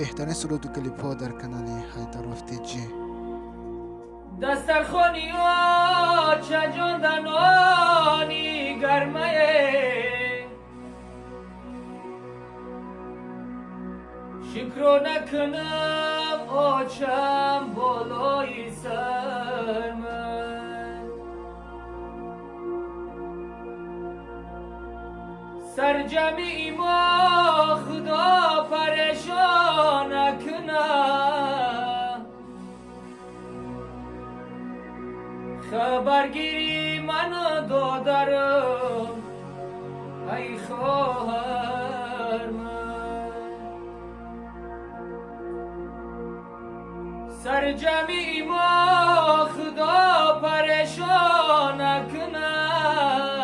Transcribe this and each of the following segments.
بهترین سرود و کلیپ ها در کانال حیدر افتیجی. دسترخوانی ها چجان دنانی گرمه شکر نکنم آچم بالای سر من سرجمی ما خدا پریشان نکنم خبرگیری من دادرم ای خواهر من سرجمی ما خدا پریشان نکنم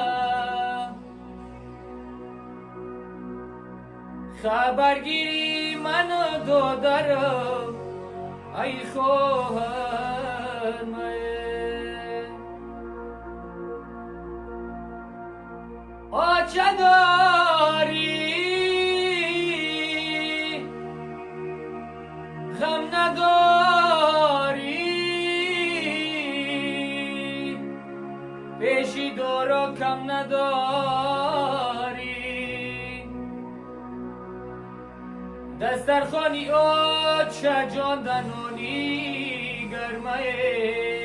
خبرگیری من دادرم ای خواهر من آچه داری غم نداری پیشی دارا کم نداری دسترخوانی آچه جان دنونی گرمه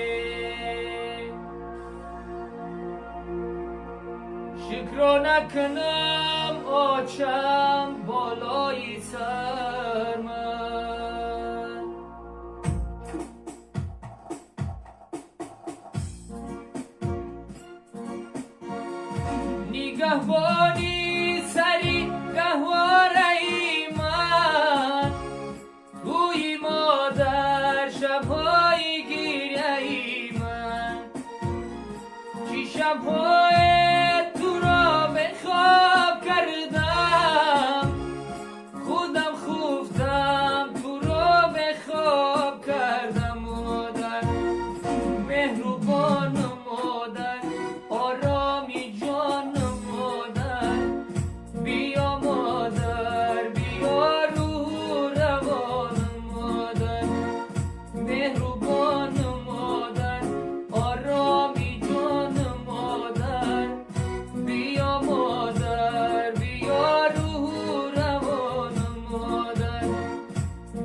شکر نکنم آچم بالای سر من نگهبانی سری گهواره من گوی مادر شبهای گیره من چی شبهای خواب کردم خودم خفتم تو را به خواب کردم مادر مهربان مادر آرامی جان مادر بیا مادر بیا روح روان مادر مهربان مادر آرامی جان مادر بیا مادر بیا روح روان مادر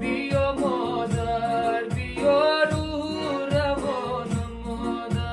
بیا مادر بیا روح روان مادر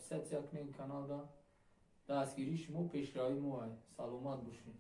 سبسکرایب کنین کانال دا دستگیری شما پیشرایی مو سلامت باشین.